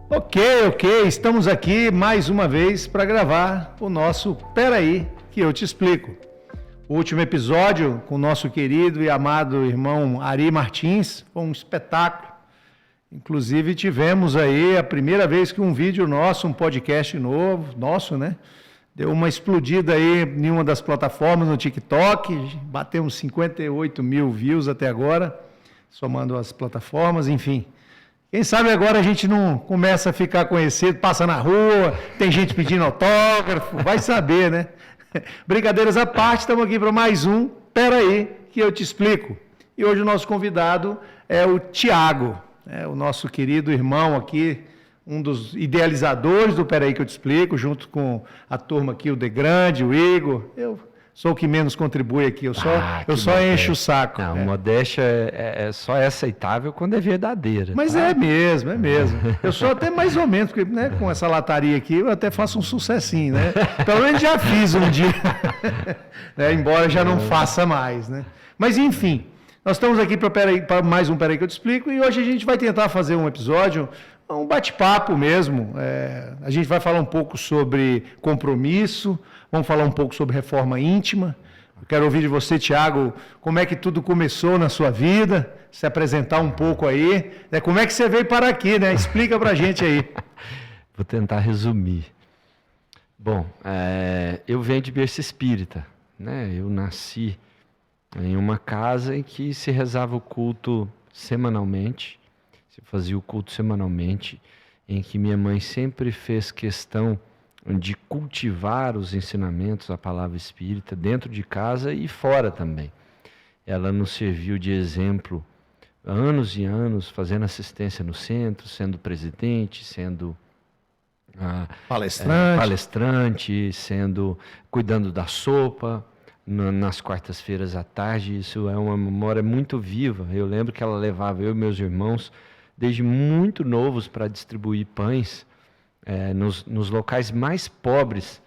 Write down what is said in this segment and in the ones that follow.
Ok, estamos aqui mais uma vez para gravar o nosso Peraí, que eu te explico. O último episódio com o nosso querido e amado irmão Ari Martins foi um espetáculo. Inclusive tivemos aí a primeira vez que um vídeo nosso, um podcast nosso, né? Deu uma explodida aí em uma das plataformas no TikTok, batemos 58 mil views até agora, somando as plataformas, enfim. Quem sabe agora a gente não começa a ficar conhecido, passa na rua, tem gente pedindo autógrafo, vai saber, né? Brincadeiras à parte, estamos aqui para mais um Peraí, que eu te explico. E hoje o nosso convidado é o Tiago, o nosso querido irmão aqui, um dos idealizadores do Peraí que eu te explico, junto com a turma aqui, o De Grande, o Igor. Eu sou o que menos contribui aqui, eu só encho o saco. Não, modéstia só é aceitável quando é verdadeira. Mas tá? É mesmo. Eu sou até mais ou menos, porque né, com essa lataria aqui eu até faço um sucessinho, né? Pelo menos já fiz um dia, né? Embora já não faça mais, né? Mas enfim, nós estamos aqui para mais um Peraí que eu te explico, e hoje a gente vai tentar fazer um episódio, um bate-papo mesmo. A gente vai falar um pouco sobre compromisso, vamos falar um pouco sobre reforma íntima. Eu quero ouvir de você, Tiago, como é que tudo começou na sua vida, se apresentar um pouco aí. Como é que você veio parar aqui, né? Explica pra gente aí. Vou tentar resumir. Bom, eu venho de berço espírita, né? Eu nasci em uma casa em que se rezava o culto semanalmente, se fazia o culto semanalmente, em que minha mãe sempre fez questão de cultivar os ensinamentos, a palavra espírita, dentro de casa e fora também. Ela nos serviu de exemplo anos e anos, fazendo assistência no centro, sendo presidente, sendo palestrante, cuidando da sopa, nas quartas-feiras à tarde. Isso é uma memória muito viva. Eu lembro que ela levava eu e meus irmãos, desde muito novos, para distribuir pães, nos locais mais pobres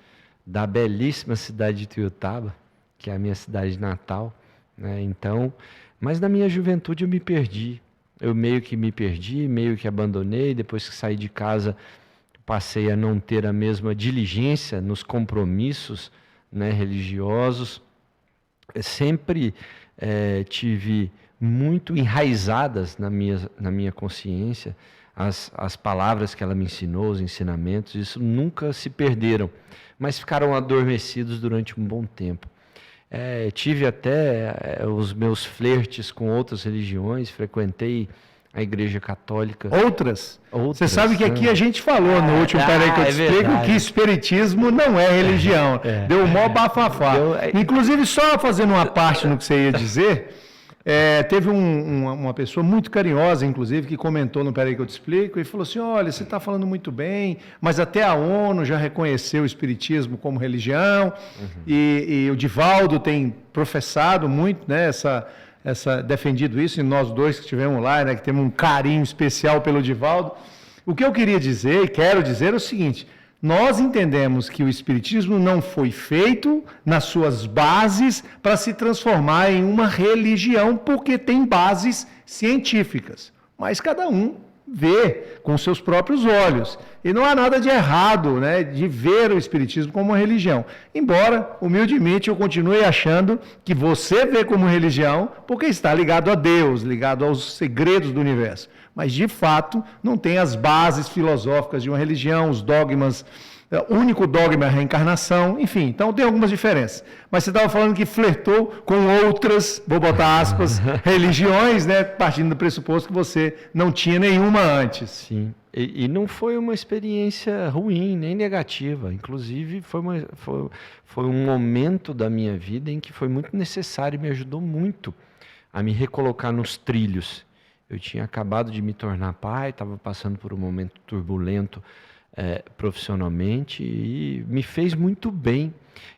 da belíssima cidade de Tuiutaba, que é a minha cidade natal, né? Então, mas na minha juventude eu me perdi. Eu meio que me perdi, meio que abandonei. Depois que saí de casa, passei a não ter a mesma diligência nos compromissos, né, religiosos. Eu sempre tive muito enraizadas na minha consciência as palavras que ela me ensinou, os ensinamentos. Isso nunca se perderam, mas ficaram adormecidos durante um bom tempo. Tive até os meus flertes com outras religiões, frequentei a Igreja Católica. Outras? Você sabe que aqui a gente falou no último Peraí que eu te explico que espiritismo não é religião. Deu mó bafafá. Inclusive, só fazendo uma parte no que você ia dizer, teve uma pessoa muito carinhosa, inclusive, que comentou no Peraí que eu te explico e falou assim: olha, você está falando muito bem, mas até a ONU já reconheceu o espiritismo como religião, e o Divaldo tem professado muito, né, defendido isso, e nós dois que estivemos lá, né, que temos um carinho especial pelo Divaldo. O que eu queria dizer e quero dizer é o seguinte: nós entendemos que o espiritismo não foi feito nas suas bases para se transformar em uma religião, porque tem bases científicas, mas cada um vê com seus próprios olhos. E não há nada de errado, né, de ver o espiritismo como uma religião. Embora, humildemente, eu continue achando que você vê como religião porque está ligado a Deus, ligado aos segredos do universo. Mas, de fato, não tem as bases filosóficas de uma religião, os dogmas. O único dogma é a reencarnação, enfim, então tem algumas diferenças. Mas você estava falando que flertou com outras, vou botar aspas, religiões, né, partindo do pressuposto que você não tinha nenhuma antes. Sim, e não foi uma experiência ruim, nem negativa. Inclusive, foi um momento da minha vida em que foi muito necessário e me ajudou muito a me recolocar nos trilhos. Eu tinha acabado de me tornar pai, estava passando por um momento turbulento profissionalmente, e me fez muito bem.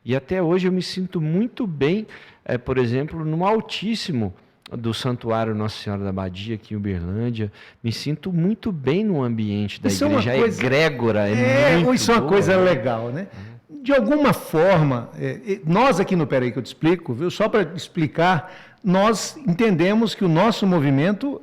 E até hoje eu me sinto muito bem, por exemplo, no Altíssimo do Santuário Nossa Senhora da Badia, aqui em Uberlândia. Me sinto muito bem no ambiente da igreja, egrégora. Isso é uma coisa legal, né? De alguma forma, nós aqui no Peraí que eu te explico, viu? Só para explicar, nós entendemos que o nosso movimento,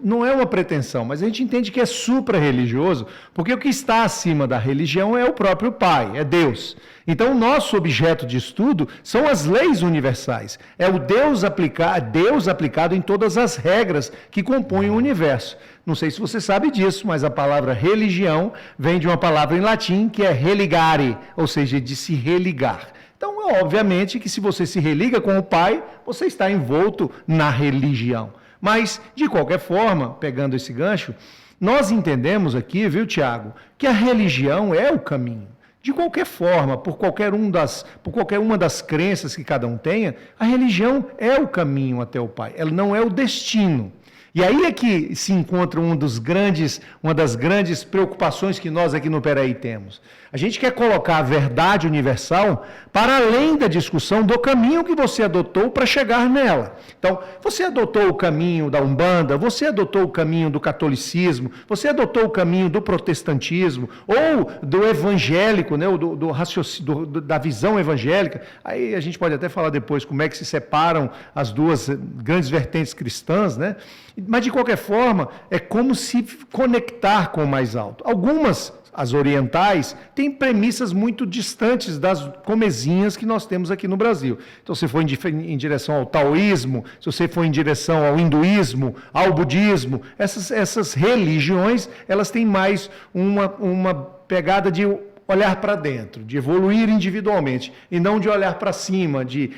não é uma pretensão, mas a gente entende que é supra-religioso, porque o que está acima da religião é o próprio Pai, é Deus. Então, o nosso objeto de estudo são as leis universais. É o Deus aplicado em todas as regras que compõem o universo. Não sei se você sabe disso, mas a palavra religião vem de uma palavra em latim que é religare, ou seja, de se religar. Então, obviamente que se você se religa com o Pai, você está envolto na religião. Mas, de qualquer forma, pegando esse gancho, nós entendemos aqui, viu, Tiago, que a religião é o caminho. De qualquer forma, por qualquer uma das crenças que cada um tenha, a religião é o caminho até o Pai, ela não é o destino. E aí é que se encontra uma das grandes preocupações que nós aqui no Peraí temos. A gente quer colocar a verdade universal para além da discussão do caminho que você adotou para chegar nela. Então, você adotou o caminho da Umbanda, você adotou o caminho do catolicismo, você adotou o caminho do protestantismo, ou do evangélico, né, da visão evangélica. Aí a gente pode até falar depois como é que se separam as duas grandes vertentes cristãs, né? Mas, de qualquer forma, é como se conectar com o mais alto. Algumas, as orientais, têm premissas muito distantes das comezinhas que nós temos aqui no Brasil. Então, se for em direção ao taoísmo, se você for em direção ao hinduísmo, ao budismo, essas religiões, elas têm mais uma pegada de olhar para dentro, de evoluir individualmente, e não de olhar para cima, de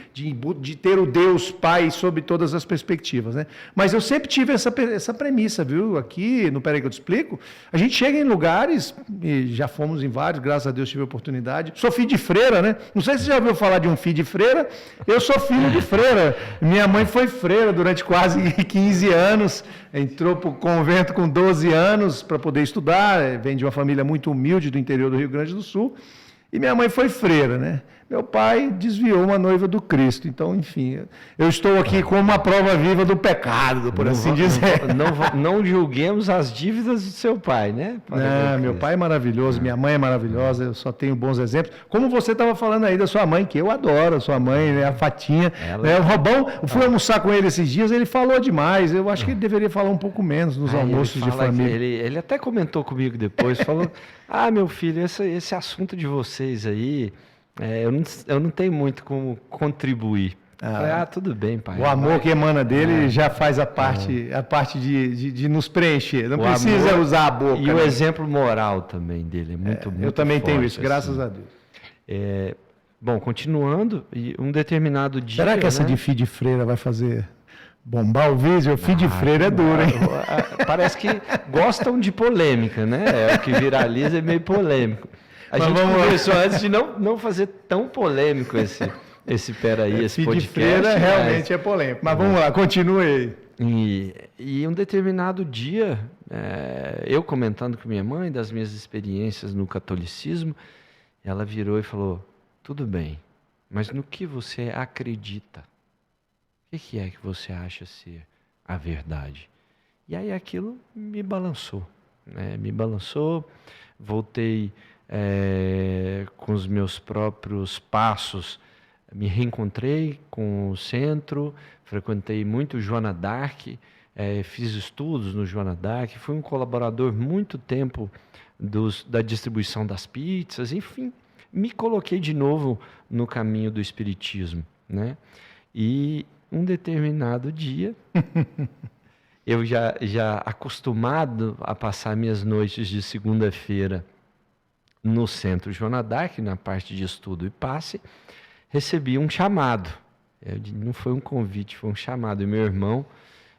ter o Deus Pai sob todas as perspectivas, né? Mas eu sempre tive essa premissa, viu? Aqui, no Peraí que eu te explico, a gente chega em lugares, e já fomos em vários, graças a Deus tive a oportunidade. Sou filho de freira, né? Não sei se você já ouviu falar de um filho de freira, eu sou filho de freira. Minha mãe foi freira durante quase 15 anos, entrou para o convento com 12 anos para poder estudar, vem de uma família muito humilde do interior do Rio Grande do Sul, e minha mãe foi freira, né? Meu pai desviou uma noiva do Cristo. Então, enfim, eu estou aqui como uma prova viva do pecado, por assim dizer. Não julguemos as dívidas do seu pai, né? Meu pai é maravilhoso, minha mãe é maravilhosa, eu só tenho bons exemplos. Como você estava falando aí da sua mãe, que eu adoro a sua mãe, né? A Fatinha. O Robão, eu fui almoçar com ele esses dias, ele falou demais. Eu acho que ele deveria falar um pouco menos nos almoços de família. Ele até comentou comigo depois, falou, meu filho, esse assunto de vocês aí... eu não tenho muito como contribuir. Falei, tudo bem, pai. O amor que emana dele já faz a parte de nos preencher. Não precisa usar a boca. E o exemplo moral também dele é muito eu também forte, tenho isso, graças a Deus. Bom, continuando, um determinado dia... Será que essa de filho de freira vai fazer... bombar o vídeo? Filho de freira é duro, hein? Parece que gostam de polêmica, né? O que viraliza é meio polêmico. A gente conversou antes de não fazer tão polêmico esse Peraí, esse podcast. De freira realmente é polêmico. Mas vamos lá, continue aí. E um determinado dia, eu comentando com minha mãe das minhas experiências no catolicismo, ela virou e falou, tudo bem, mas no que você acredita? O que é que você acha ser a verdade? E aí aquilo me balançou, né? Me balançou, voltei... com os meus próprios passos, me reencontrei com o centro, frequentei muito Joana d'Arc, fiz estudos no Joana d'Arc, fui um colaborador muito tempo da distribuição das pizzas, enfim, me coloquei de novo no caminho do espiritismo, né? E um determinado dia, eu já acostumado a passar minhas noites de segunda-feira no centro Joana d'Arc, na parte de estudo e passe, recebi um chamado. Não foi um convite, foi um chamado. E meu irmão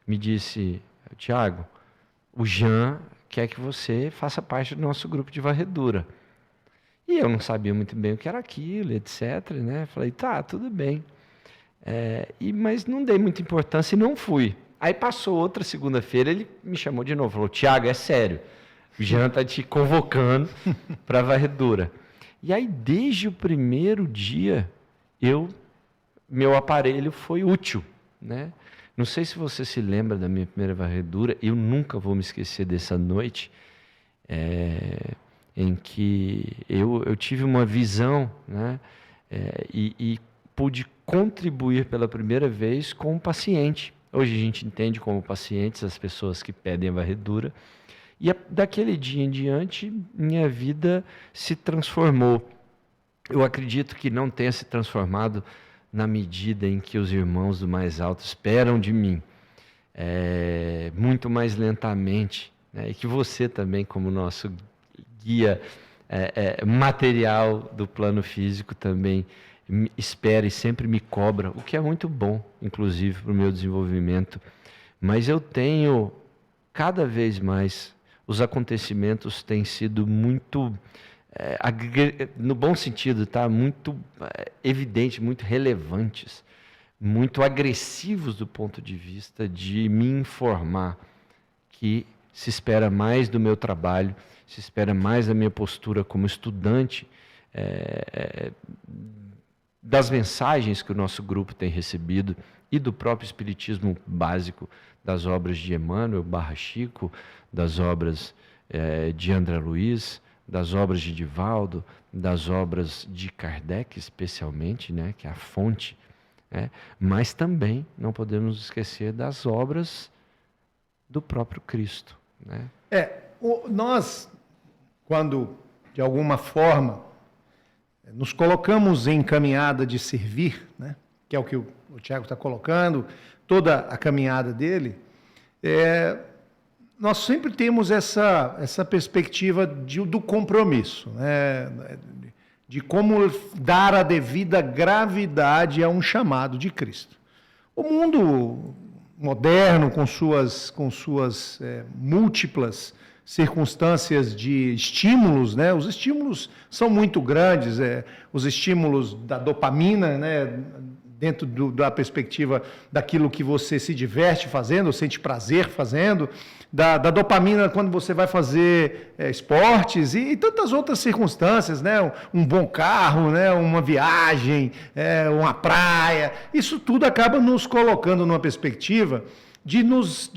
me disse, Tiago, o Jean quer que você faça parte do nosso grupo de varredura. E eu não sabia muito bem o que era aquilo, etc. Né? Falei, tudo bem. Mas não dei muita importância e não fui. Aí passou outra segunda-feira, ele me chamou de novo, falou, Tiago, é sério. O Jean está te convocando para a varredura. E aí, desde o primeiro dia, meu aparelho foi útil, né? Não sei se você se lembra da minha primeira varredura, eu nunca vou me esquecer dessa noite, em que eu tive uma visão, né? E pude contribuir pela primeira vez com um paciente. Hoje a gente entende como pacientes as pessoas que pedem a varredura. E daquele dia em diante, minha vida se transformou. Eu acredito que não tenha se transformado na medida em que os irmãos do mais alto esperam de mim. Muito mais lentamente, né? E que você também, como nosso guia material do plano físico, também espera e sempre me cobra, o que é muito bom, inclusive, para o meu desenvolvimento. Mas eu tenho, cada vez mais, os acontecimentos têm sido muito, no bom sentido, tá? Muito evidentes, muito relevantes, muito agressivos do ponto de vista de me informar que se espera mais do meu trabalho, se espera mais da minha postura como estudante, das mensagens que o nosso grupo tem recebido e do próprio espiritismo básico, das obras de Emmanuel barra Chico, das obras de André Luiz, das obras de Divaldo, das obras de Kardec especialmente, né, que é a fonte, mas também não podemos esquecer das obras do próprio Cristo, né? Nós, quando de alguma forma nos colocamos em caminhada de servir, né, que é o que o Tiago está colocando, toda a caminhada dele, nós sempre temos essa perspectiva do compromisso, né, de como dar a devida gravidade a um chamado de Cristo. O mundo moderno, com suas múltiplas circunstâncias de estímulos, né? Os estímulos são muito grandes, os estímulos da dopamina, né? Dentro da perspectiva daquilo que você se diverte fazendo, ou sente prazer fazendo, da dopamina quando você vai fazer esportes e tantas outras circunstâncias, né? Um bom carro, né? Uma viagem, uma praia, isso tudo acaba nos colocando numa perspectiva de nos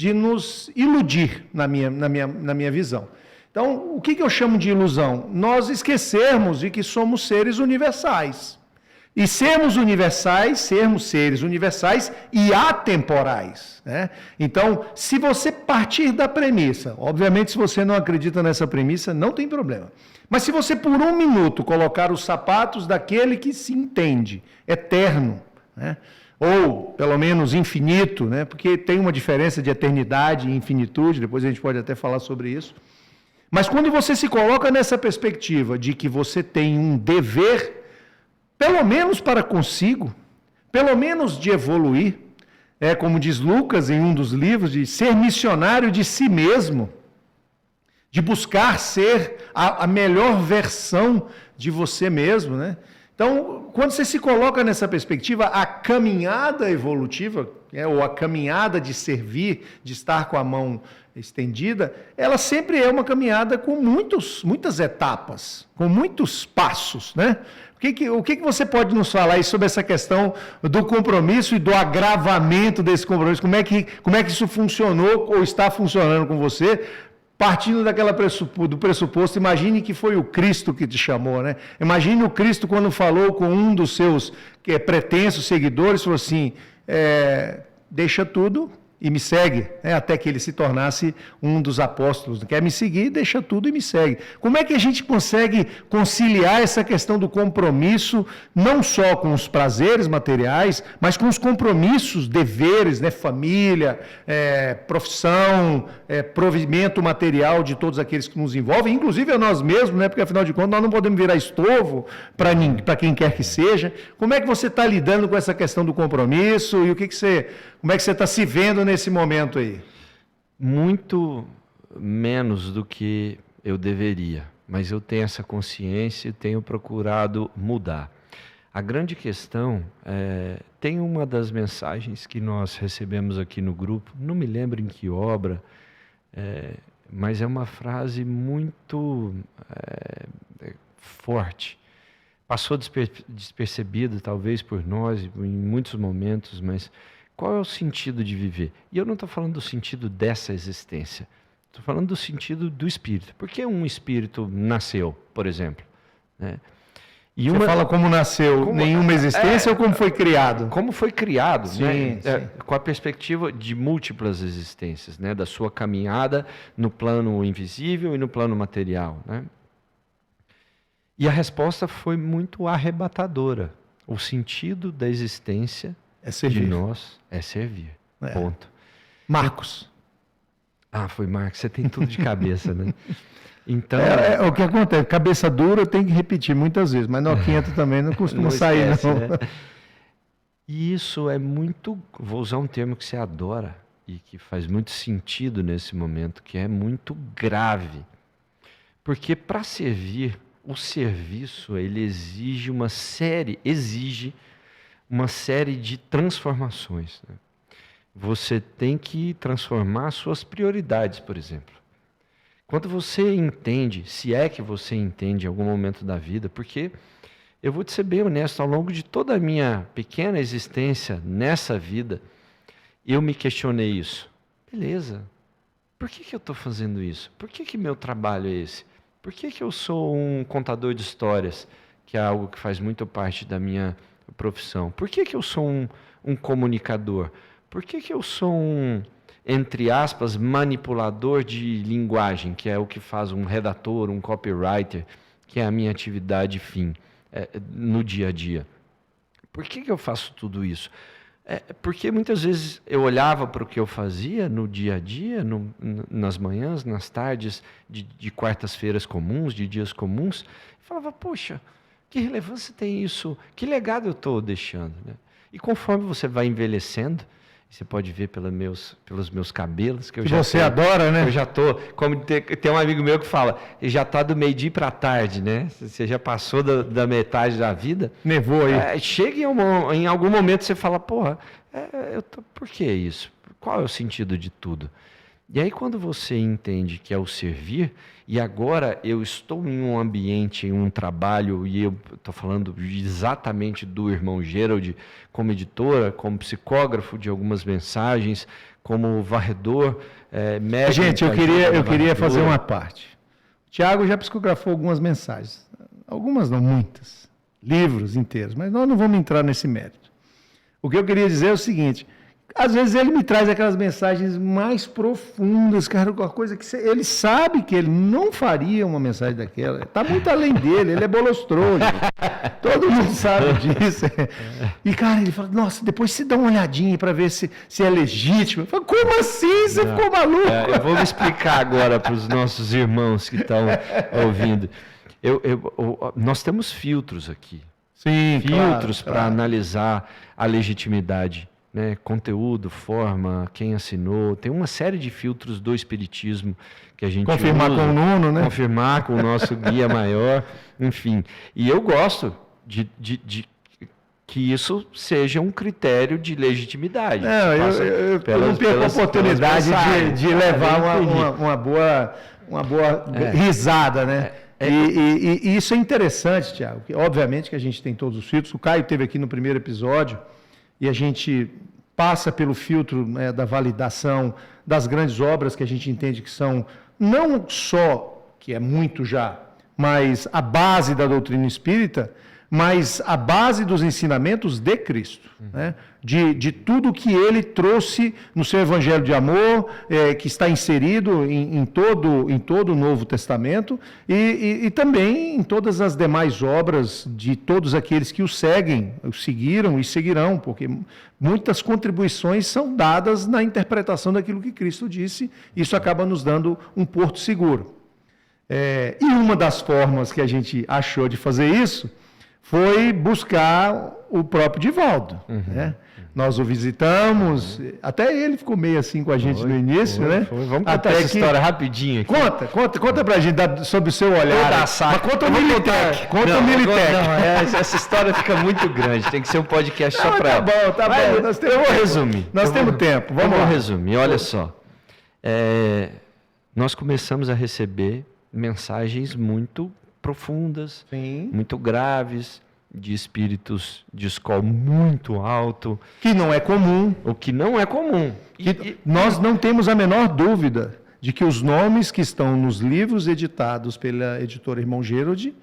iludir, na minha visão. Então, o que eu chamo de ilusão? Nós esquecermos de que somos seres universais. E sermos seres universais e atemporais, né? Então, se você partir da premissa, obviamente se você não acredita nessa premissa, não tem problema. Mas se você por um minuto colocar os sapatos daquele que se entende eterno, né? Ou pelo menos infinito, né? Porque tem uma diferença de eternidade e infinitude, depois a gente pode até falar sobre isso. Mas quando você se coloca nessa perspectiva de que você tem um dever, pelo menos para consigo, pelo menos de evoluir, como diz Lucas em um dos livros, de ser missionário de si mesmo, de buscar ser a melhor versão de você mesmo, né? Então, quando você se coloca nessa perspectiva, a caminhada evolutiva, ou a caminhada de servir, de estar com a mão estendida, ela sempre é uma caminhada com muitas etapas, com muitos passos, né? O que você pode nos falar aí sobre essa questão do compromisso e do agravamento desse compromisso? Como é que isso funcionou ou está funcionando com você? Partindo do pressuposto, imagine que foi o Cristo que te chamou, né? Imagine o Cristo quando falou com um dos seus pretensos seguidores, falou assim, deixa tudo e me segue, até que ele se tornasse um dos apóstolos. Quer me seguir, deixa tudo e me segue. Como é que a gente consegue conciliar essa questão do compromisso, não só com os prazeres materiais, mas com os compromissos, deveres, né? Família, profissão, provimento material de todos aqueles que nos envolvem, inclusive a nós mesmos, né? Porque afinal de contas nós não podemos virar estorvo para quem quer que seja. Como é que você está lidando com essa questão do compromisso e como é que você está se vendo nesse momento aí? Muito menos do que eu deveria, mas eu tenho essa consciência e tenho procurado mudar. A grande questão tem uma das mensagens que nós recebemos aqui no grupo, não me lembro em que obra, mas é uma frase muito forte. Passou despercebido talvez por nós em muitos momentos, mas qual é o sentido de viver? E eu não estou falando do sentido dessa existência. Estou falando do sentido do espírito. Por que um espírito nasceu, por exemplo? Né? E você fala como nasceu, nenhuma existência ou como foi criado? Como foi criado, sim, né? Sim. Com a perspectiva de múltiplas existências, né? Da sua caminhada no plano invisível e no plano material, né? E a resposta foi muito arrebatadora. O sentido da existência de nós é servir. Ponto. Marcos. Foi Marcos. Você tem tudo de cabeça, né? Então, o que acontece, cabeça dura eu tenho que repetir muitas vezes, mas noquinha também não costuma não sair, esquece, não. Né? E isso é muito, vou usar um termo que você adora e que faz muito sentido nesse momento, que é muito grave. Porque para servir, o serviço, ele exige uma série de transformações. Né? Você tem que transformar suas prioridades, por exemplo. Quando você entende, se é que você entende em algum momento da vida, porque eu vou te ser bem honesto, ao longo de toda a minha pequena existência nessa vida, eu me questionei isso. Beleza, por que eu estou fazendo isso? Por que meu trabalho é esse? Por que eu sou um contador de histórias, que é algo que faz muito parte da minha profissão? Por que eu sou um comunicador? Por que eu sou entre aspas, manipulador de linguagem, que é o que faz um redator, um copywriter, que é a minha atividade fim no dia a dia? Por que eu faço tudo isso? Porque muitas vezes eu olhava para o que eu fazia no dia a dia, nas manhãs, nas tardes, de quartas-feiras comuns, de dias comuns, e falava, poxa, que relevância tem isso? Que legado eu estou deixando? Né? E conforme você vai envelhecendo, você pode ver pelos meus cabelos. Que você adora, né? Eu já estou... Como tem um amigo meu que fala, já está do meio-dia para a tarde, né? Você já passou da metade da vida. Nevou aí. Chega em algum momento você fala, porra, por que isso? Qual é o sentido de tudo? E aí quando você entende que é o servir, e agora eu estou em um ambiente, em um trabalho, e eu estou falando exatamente do irmão Gerald, como editora, como psicógrafo de algumas mensagens, como varredor, médico. Gente, eu queria fazer uma parte. O Tiago já psicografou algumas mensagens, algumas não, muitas, livros inteiros, mas nós não vamos entrar nesse mérito. O que eu queria dizer é o seguinte... Às vezes ele me traz aquelas mensagens mais profundas, cara, uma coisa que ele sabe que ele não faria uma mensagem daquela. Está muito além dele, ele é bolostrolho. Todo mundo sabe disso. E, cara, ele fala, nossa, depois você dá uma olhadinha para ver se é legítimo. Eu falo, como assim? Você ficou maluco? Eu vou me explicar agora para os nossos irmãos que estão ouvindo. Nós temos filtros aqui. Sim, filtros para analisar a legitimidade. Né, conteúdo, forma, quem assinou, tem uma série de filtros do espiritismo que a gente confirmar usa, com o Nuno, né? Confirmar com o nosso guia maior, enfim. E eu gosto de que isso seja um critério de legitimidade. Não, eu não perco a oportunidade de levar uma boa risada, né? E isso é interessante, Tiago, que obviamente que a gente tem todos os filtros. O Caio esteve aqui no primeiro episódio, e a gente passa pelo filtro, né, da validação das grandes obras que a gente entende que são não só, que é muito já, mas a base da doutrina espírita, mas a base dos ensinamentos de Cristo, né? De tudo que ele trouxe no seu evangelho de amor, que está inserido em todo o Novo Testamento e também em todas as demais obras de todos aqueles que o seguiram e seguirão, porque muitas contribuições são dadas na interpretação daquilo que Cristo disse. Isso acaba nos dando um porto seguro. E uma das formas que a gente achou de fazer isso foi buscar o próprio Divaldo, né? Nós o visitamos, até ele ficou meio assim com a gente no início, né? Vamos contar essa história rapidinho aqui. Conta pra gente sobre o seu olhar. Mas conta o Militec. Conta o Militec. Essa história fica muito grande, tem que ser um podcast só pra ela. Tá bom. Eu vou resumir. Nós temos tempo, vamos lá. Eu vou resumir, olha só. Nós começamos a receber mensagens muito profundas, sim, muito graves, de espíritos de escola muito alto. Que não é comum. O que não é comum. Nós não temos a menor dúvida de que os nomes que estão nos livros editados pela editora Irmão Gerald,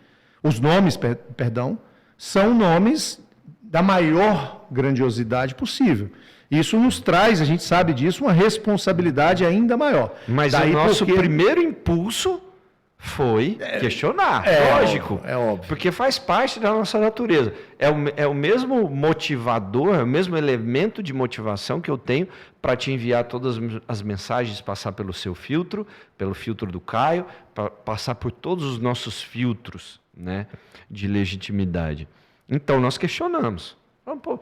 os nomes, perdão, são nomes da maior grandiosidade possível. Isso nos traz, a gente sabe disso, uma responsabilidade ainda maior. Mas o nosso primeiro impulso foi questionar, lógico. É óbvio. Porque faz parte da nossa natureza. É o mesmo motivador, é o mesmo elemento de motivação que eu tenho para te enviar todas as mensagens, passar pelo seu filtro, pelo filtro do Caio, para passar por todos os nossos filtros, né, de legitimidade. Então, nós questionamos. Pô,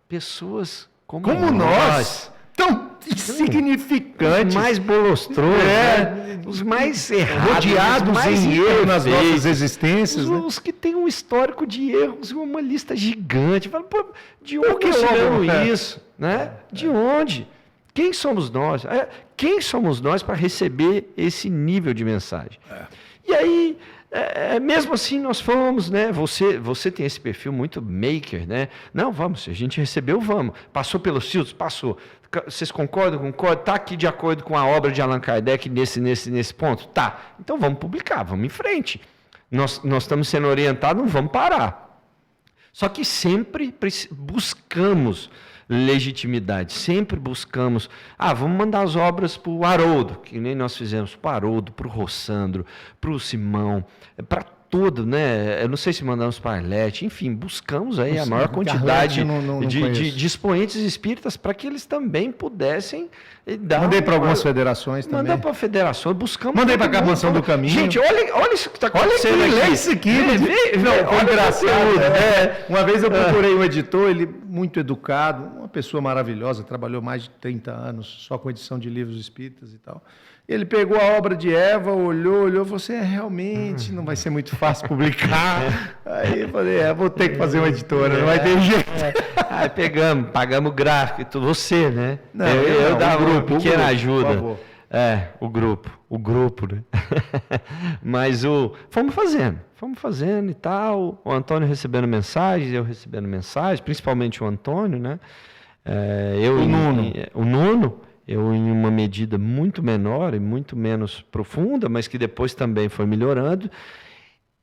pessoas como nós, tão insignificantes, os mais bolostrosos, os mais errados, rodeados em erro nas nossas existências, os que têm um histórico de erros, uma lista gigante. Fala, pô, de onde recebemos isso? Né? De onde? Quem somos nós? Quem somos nós para receber esse nível de mensagem? E aí, mesmo assim, nós fomos, né? Você tem esse perfil muito maker, né? Não, vamos, se a gente recebeu, vamos. Passou pelos filtros? Passou. Vocês concordam? Concordam? Está aqui de acordo com a obra de Allan Kardec nesse ponto? Tá. Então vamos publicar, vamos em frente. Nós estamos sendo orientados, não vamos parar. Só que sempre buscamos legitimidade, sempre buscamos, vamos mandar as obras para o Haroldo, que nem nós fizemos para o Haroldo, para o Rossandro, para o Simão, para todo, né? Eu não sei se mandamos para a Arlete, enfim, buscamos aí a maior quantidade de expoentes espíritas para que eles também pudessem dar. Mandei para algumas federações também. Mandei para federações, buscamos. Mandei para a Mansão do Caminho. Gente, olha isso que está acontecendo aqui. Olha isso aqui. Foi engraçado. Uma vez eu procurei um editor, ele muito educado, uma pessoa maravilhosa, trabalhou mais de 30 anos só com edição de livros espíritas e tal. Ele pegou a obra de Eva, olhou, falou assim, realmente não vai ser muito fácil publicar. Aí eu falei, vou ter que fazer uma editora, não vai ter jeito. Aí pagamos o gráfico e tudo, você, né? Não, eu dava uma pequena ajuda. Por favor. O grupo, né? Mas fomos fazendo e tal, o Antônio recebendo mensagens, eu recebendo mensagens, principalmente o Antônio, né? O Nuno. Eu em uma medida muito menor e muito menos profunda, mas que depois também foi melhorando.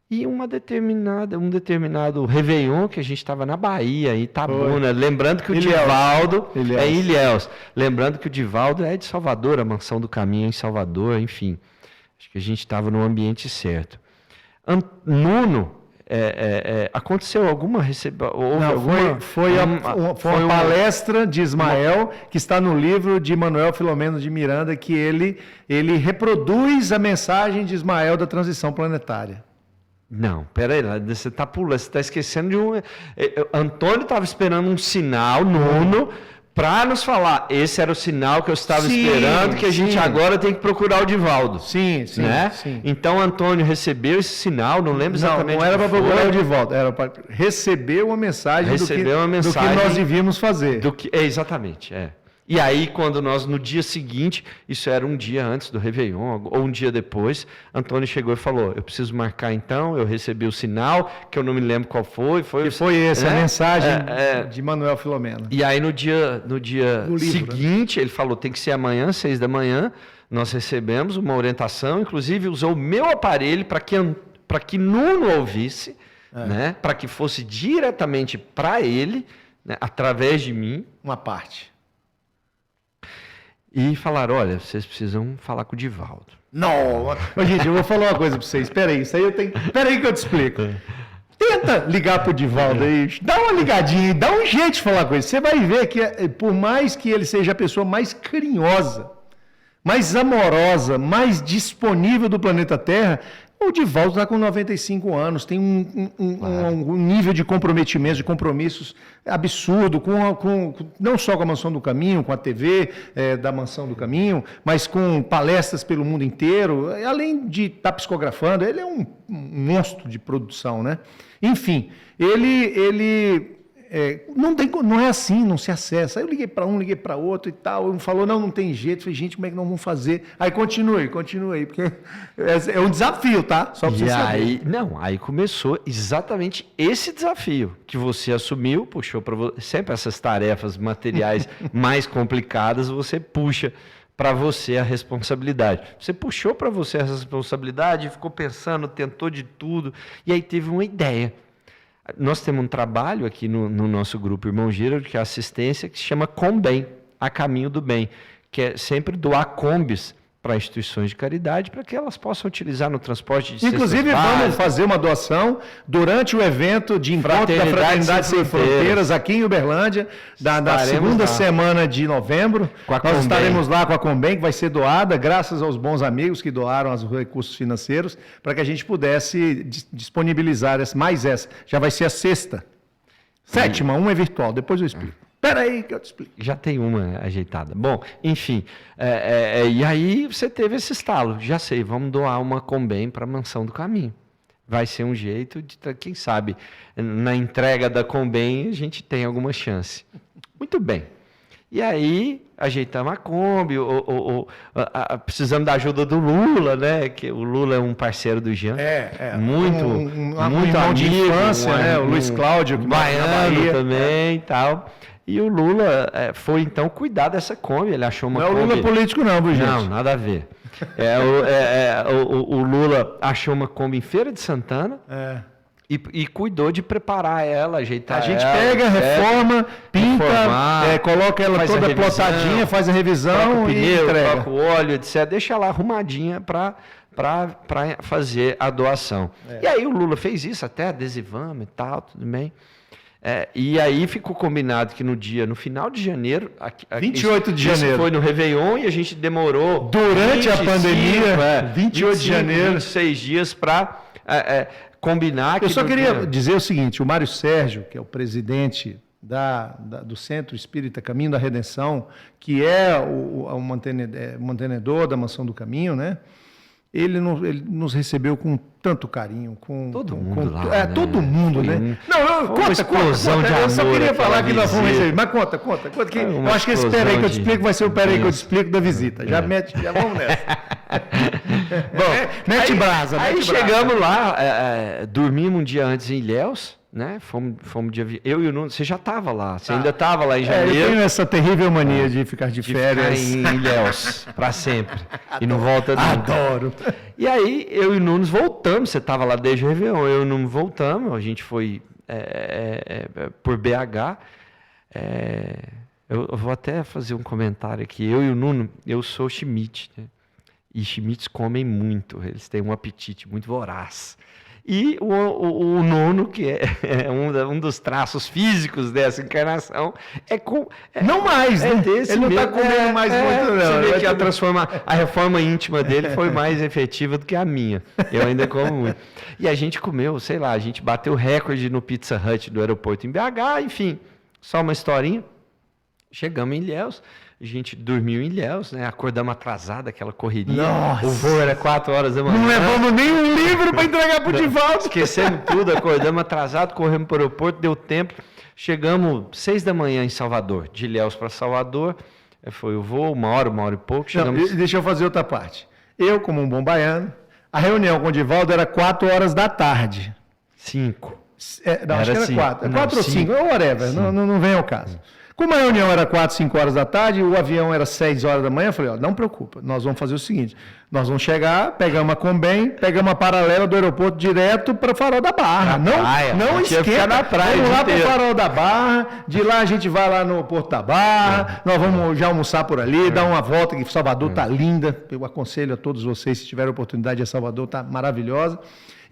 E um determinado Réveillon, que a gente estava na Bahia, em Itabuna, lembrando que o Divaldo é em Ilhéus. Lembrando que o Divaldo é de Salvador, a Mansão do Caminho em Salvador, enfim. Acho que a gente estava no ambiente certo. Nuno, aconteceu alguma foi uma palestra de Ismael, que está no livro de Manuel Filomeno de Miranda, que ele reproduz a mensagem de Ismael da transição planetária. Não, peraí, você está pulando, você está esquecendo de um... Antônio estava esperando um sinal, Nuno, para nos falar, esse era o sinal que eu estava esperando, que a gente agora tem que procurar o Divaldo. Sim. Então, Antônio recebeu esse sinal, não lembro exatamente. Não era para procurar o Divaldo, era para receber uma mensagem, do que nós devíamos fazer. Exatamente. E aí, quando no dia seguinte, isso era um dia antes do Réveillon, ou um dia depois, Antônio chegou e falou, eu preciso marcar então, eu recebi o sinal, que eu não me lembro qual foi. Foi essa a mensagem de Manuel Filomeno. E aí, no dia seguinte, ele falou, tem que ser amanhã, 6 da manhã, nós recebemos uma orientação, inclusive usou o meu aparelho para que Nuno ouvisse, né, para que fosse diretamente para ele, né, através de mim. Uma parte. E falaram, olha, vocês precisam falar com o Divaldo. Não, gente, eu vou falar uma coisa para vocês. Espera aí que eu te explico. Tenta ligar para o Divaldo aí, dá uma ligadinha, dá um jeito de falar com ele. Você vai ver que, por mais que ele seja a pessoa mais carinhosa, mais amorosa, mais disponível do planeta Terra, o Divaldo está com 95 anos, tem um nível de comprometimento, de compromissos absurdo, não só com a Mansão do Caminho, com a TV da Mansão do Caminho, mas com palestras pelo mundo inteiro, além de estar psicografando, ele é um monstro de produção, né? Enfim, ele não é assim, não se acessa. Aí eu liguei para um, liguei para outro e tal. Um falou, não tem jeito. Eu falei, gente, como é que nós vamos fazer? Aí continue, porque é um desafio, tá? Só para você saber. Aí começou exatamente esse desafio que você assumiu, puxou para você. Sempre essas tarefas materiais mais complicadas, você puxa para você a responsabilidade. Você puxou para você a responsabilidade, ficou pensando, tentou de tudo, e aí teve uma ideia. Nós temos um trabalho aqui no nosso grupo Irmão Gíraro, que é assistência, que se chama Combem, a Caminho do Bem, que é sempre doar combis para instituições de caridade, para que elas possam utilizar no transporte de Inclusive, vamos fazer uma doação durante o evento de encontro da Fraternidade Sem Fronteiras, aqui em Uberlândia, da segunda semana de novembro. Nós estaremos lá com a Combem, que vai ser doada, graças aos bons amigos que doaram os recursos financeiros, para que a gente pudesse disponibilizar mais essa. Já vai ser a sexta. Sétima, uma é virtual, depois eu explico. Espera aí que eu te explico. Já tem uma ajeitada. Bom, enfim, e aí você teve esse estalo. Já sei, vamos doar uma Combem para a Mansão do Caminho. Vai ser um jeito de, quem sabe, na entrega da Combem a gente tem alguma chance. Muito bem. E aí ajeitamos a Kombi, precisamos da ajuda do Lula, né? Que o Lula é um parceiro do Jean. Muito amigo de infância, né? O Luiz Cláudio, que baiano também e tal. E o Lula foi, então, cuidar dessa Kombi. Ele achou uma Kombi... Não é o Lula político não, viu, gente? Não, nada a ver. O Lula achou uma Kombi em Feira de Santana e cuidou de preparar ela, ajeitar ela. A gente pega, reforma, pinta, coloca ela toda plotadinha, faz a revisão e entrega. Troca o óleo, etc. Deixa ela arrumadinha para fazer a doação. E aí o Lula fez isso, até adesivamos e tal, tudo bem. E aí ficou combinado que no final de janeiro... 28 de janeiro. Foi no Réveillon e a gente demorou... Durante a pandemia, 28 de janeiro. 26 dias para combinar... Eu só queria dizer o seguinte, o Mário Sérgio, que é o presidente do Centro Espírita Caminho da Redenção, que é o mantenedor da Mansão do Caminho, né? Ele nos recebeu com tanto carinho, todo mundo lá, né? Todo mundo, né? Não, conta. Eu só queria falar que nós vamos receber. Mas conta. Que eu acho que esse peraí que eu te explico vai ser o peraí que eu te explico da visita. Já vamos nessa. Bom, mete brasa. Aí chegamos lá, dormimos um dia antes em Ilhéus, né? Fomos de avião. Eu e o Nuno, você já estava lá, você ainda estava lá em janeiro. Eu tenho essa terrível mania de ficar de férias. Ficar em Ilhéus, para sempre. E não volta nunca. Adoro. E aí, eu e o Nuno voltamos, você estava lá desde o Réveillon, eu e o Nuno voltamos, a gente foi por BH. Eu vou até fazer um comentário aqui. Eu e o Nuno, eu sou Schmidt, né? E Schmidts comem muito, eles têm um apetite muito voraz. E o Nuno, que é um dos traços físicos dessa encarnação, não mais, né? Ele não está comendo mais muito, não. Você vê que a reforma íntima dele foi mais efetiva do que a minha. Eu ainda como muito. E a gente comeu, sei lá, a gente bateu recorde no Pizza Hut do aeroporto em BH, enfim, só uma historinha. Chegamos em Ilhéus. A gente dormiu em Ilhéus, né? Acordamos atrasado, aquela correria. Nossa. O voo era 4 horas da manhã. Não levamos nem um livro para entregar pro Divaldo. Esquecemos tudo, acordamos atrasado, corremos para o aeroporto, deu tempo. Chegamos 6 da manhã em Salvador, de Ilhéus para Salvador. Foi o voo, uma hora e pouco. Chegamos... Deixa eu fazer outra parte. Eu, como um bom baiano, a reunião com o Divaldo era 4 horas da tarde. 5. Acho que era 4. 4 ou 5, whatever, não vem ao caso. Como a reunião era 4, 5 horas da tarde, o avião era 6 horas da manhã, eu falei, não preocupa, nós vamos fazer o seguinte, nós vamos chegar, pegamos a Combem, pegamos a paralela do aeroporto direto para o Farol da Barra. Não esquenta, na praia vamos lá para o Farol da Barra, de lá a gente vai lá no Porto da Barra, nós vamos já almoçar por ali, dar uma volta, que Salvador está linda, eu aconselho a todos vocês, se tiverem oportunidade, a Salvador está maravilhosa.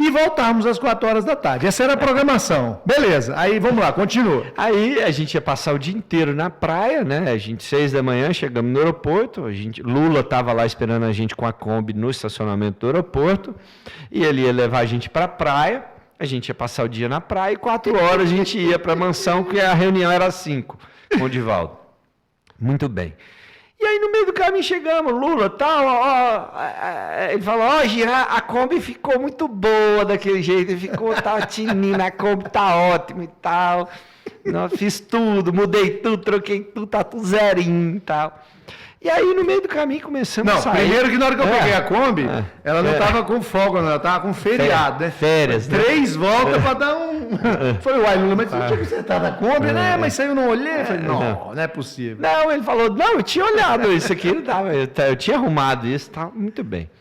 E voltarmos às 4 horas da tarde. Essa era a programação. Beleza, aí vamos lá, continua. Aí a gente ia passar o dia inteiro na praia, né? A gente, 6 da manhã, chegamos no aeroporto. Lula estava lá esperando a gente com a Kombi no estacionamento do aeroporto. E ele ia levar a gente para a praia. A gente ia passar o dia na praia e 4 horas a gente ia para a mansão, que a reunião era às 5, com o Divaldo. Muito bem. E aí, no meio do caminho, chegamos, Lula, tal, ele falou, Jean, a Kombi ficou muito boa daquele jeito, tá tinina, a Kombi tá ótima e tal, fiz tudo, mudei tudo, troquei tudo, tá tudo zerinho e tal. E aí, no meio do caminho, começamos a sair. Primeiro que na hora que eu peguei a Kombi, ela não estava com folga, ela estava com feriado, né? Férias. 3 voltas para dar um... Falei, uai, Lula, mas você não tinha consertado a Kombi, né? Mas isso aí eu não olhei. Falei, não é possível. Não, ele falou, não, eu tinha olhado isso aqui, eu tinha arrumado isso, tá muito bem.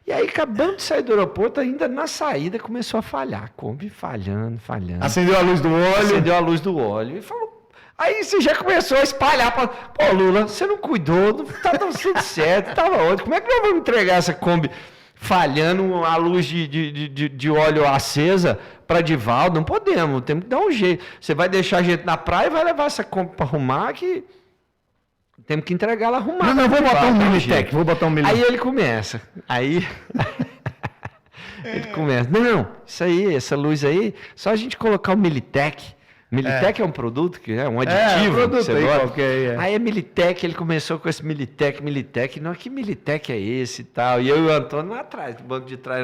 E aí, acabando de sair do aeroporto, ainda na saída, começou a falhar. A Kombi falhando. Acendeu a luz do óleo. Acendeu a luz do óleo. E falou... Aí você já começou a espalhar para... Pô, Lula, você não cuidou, não tá tudo certo, estava onde? Como é que nós vamos entregar essa Kombi falhando a luz de óleo acesa para Divaldo? Não podemos, temos que dar um jeito. Você vai deixar a gente na praia e vai levar essa Kombi para arrumar, que temos que entregar ela arrumada. Não, vou botar um Militec, Aí ele começa, ele começa, não, isso aí, essa luz aí, só a gente colocar o Militec. Militec é um produto, que é um aditivo. É um produto aí qualquer. Aí é Militec, ele começou com esse Militec. Não, que Militec é esse e tal? E eu e o Antônio lá atrás, do banco de trás,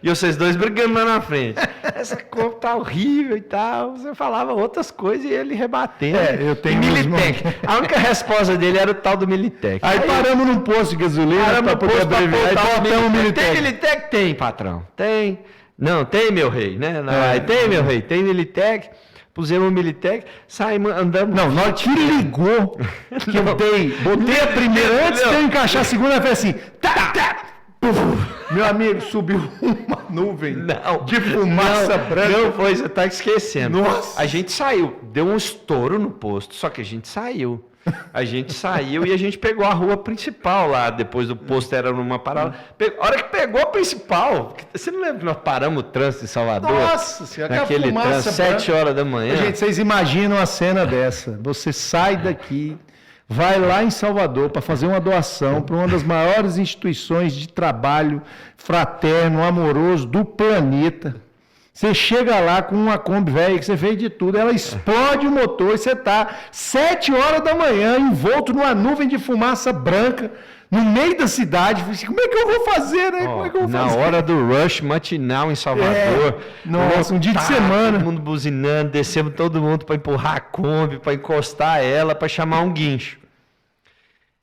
e vocês dois brigando lá na frente. Essa cor tá horrível e tal. Você falava outras coisas e ele rebatendo. Eu tenho Militec. A única resposta dele era o tal do Militec. Aí paramos num posto de gasolina para poder abreviar. Aí Militec. Tem Militec? Tem, patrão. Tem. Não, tem, meu rei, né? Tem, meu rei. Tem Militec. Pusemos o Militec, saímos, andamos... Não, na hora que ligou, que eu botei a primeira, antes de eu encaixar a segunda, foi assim, meu amigo, subiu uma nuvem de fumaça branca. Não foi, você está esquecendo. Nossa. A gente saiu, deu um estouro no posto, só que a gente saiu. E a gente pegou a rua principal lá, depois do posto era numa parada. A hora que pegou a principal, você não lembra que nós paramos o trânsito em Salvador? Nossa senhora, naquele trânsito, 7 horas da manhã. Gente, vocês imaginam a cena dessa? Você sai daqui, vai lá em Salvador para fazer uma doação para uma das maiores instituições de trabalho fraterno, amoroso do planeta. Você chega lá com uma Kombi velha que você fez de tudo, ela explode o motor e você está 7 horas da manhã envolto numa nuvem de fumaça branca no meio da cidade. Como é que eu vou fazer, né? Como é que eu vou fazer? Na hora do rush matinal em Salvador. Nossa, um dia de semana. Todo mundo buzinando, descemos todo mundo para empurrar a Kombi, para encostar ela, para chamar um guincho.